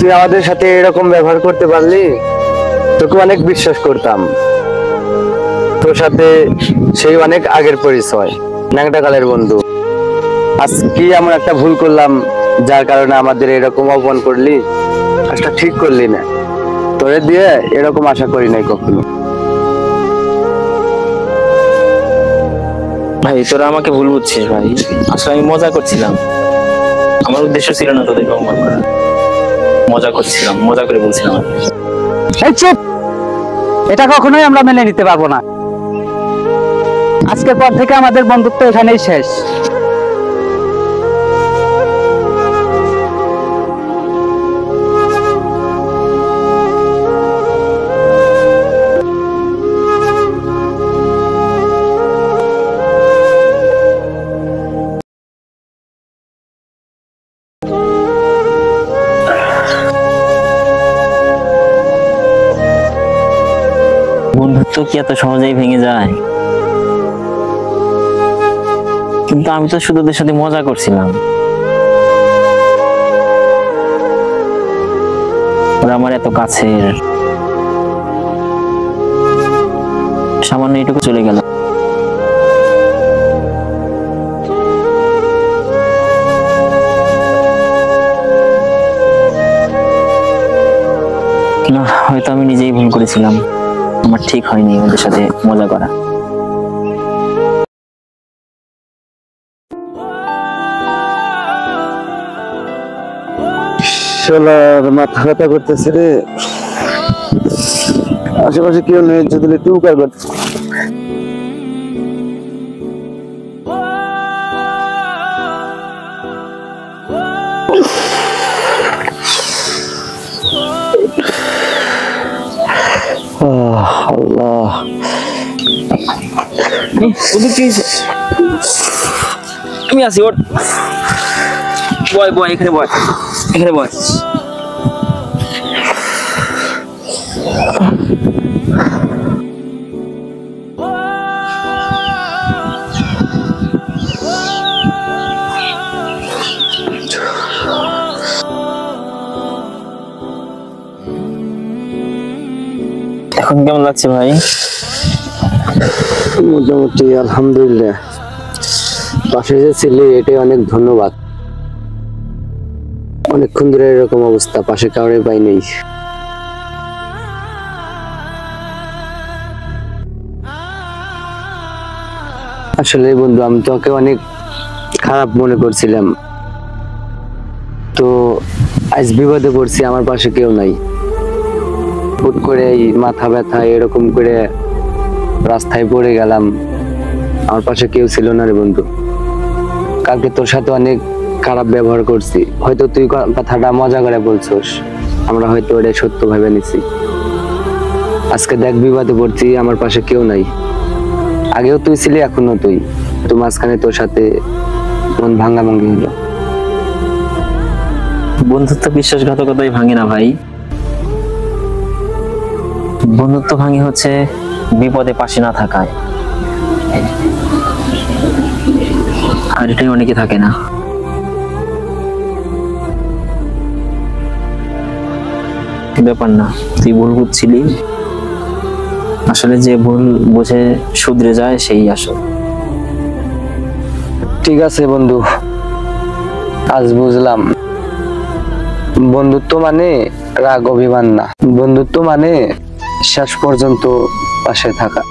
তুই আমাদের সাথে এরকম ব্যবহার করতে পারলি, তোকে অনেক বিশ্বাস করতাম। তোর সাথে সেই অনেক আগের পরিচয়, ন্যাংটা কালের বন্ধু। আজ কি এমন একটা ভুল করলাম যার কারণে আমাদের এরকম অপমান করলি? কাজটা ঠিক করলি না, তোরে দিয়ে এরকম আশা করি নাই কখনো। ভাই তোরা আমাকে ভুল বুঝছিস ভাই, আসলে আমি মজা করছিলাম, আমার উদ্দেশ্য ছিল না তোদেরকে অপমান করা। মজা করছিলাম, মজা করে বলছিলাম। এই চুপ, এটা কখনোই আমরা মেনে নিতে পারবো না। আজকের পর থেকে আমাদের বন্ধুত্ব এখানেই শেষ। বন্ধুত্ব কি এত সহজেই ভেঙে যায়? কিন্তু আমি তো শুধু ওদের সাথে মজা করছিলাম। ওরা আমার এত কাছের, সামান্য এটুকু চলে গেল। না, হয়তো আমি নিজেই ভুল করেছিলাম, আমার ঠিক হয়নি ওদের সাথে মজা করা। শালার মাথা ব্যথা করতেছে রে, আশেপাশে কেউ নেই, যদি একটু উপকার করতে। আল্লাহ, আমি আছি, ওর বয় বয়, এখানে বয়, এখানে বয়। এখন কেমন লাগছে ভাই? মোটামুটি আলহামদুলিল্লাহ। পাশে যে ছিলি এটাই অনেক ধন্যবাদ। অনেকক্ষণ ধরে এরকম অবস্থা, পাশে কাউরে পাই নেই। আসলে বন্ধু, আমি তোকে অনেক খারাপ মনে করছিলাম, তো আজ বিপদে পড়ছি, আমার পাশে কেউ নাই। হুট করে এই মাথা ব্যথা এরকম করে রাস্তায় পড়ে গেলাম, আমার পাশে কেউ ছিল না রে বন্ধু। কালকে তোর সাথে অনেক খারাপ ব্যবহার করছি, হয়তো তুই কথাটা মজা করে বলছস, আমরা হয়তো ওটা সত্য ভেবে নিছি। আজকে দেখ বিপদে পড়ছি, আমার পাশে কেউ নাই। আগেও তুই ছিলি, এখনো তুই, তো মাঝখানে তোর সাথে মন ভাঙ্গাভাঙ্গি হলো। বন্ধুত্ব বিশ্বাসঘাতকতাই ভাঙে না ভাই, বন্ধুত্ব ভাঙে হচ্ছে বিপদে পাশে না থাকায়, আর এটাই অনেকে থাকে না। ব্যাপার না, তুই ভুল বুঝছিলি, আসলে যে ভুল বুঝে শুধরে যায় সেই আসল। ঠিক আছে বন্ধু, আজ বুঝলাম বন্ধুত্ব মানে রাগ অভিমান না, বন্ধুত্ব মানে শেষ পর্যন্ত পাশে থাকা।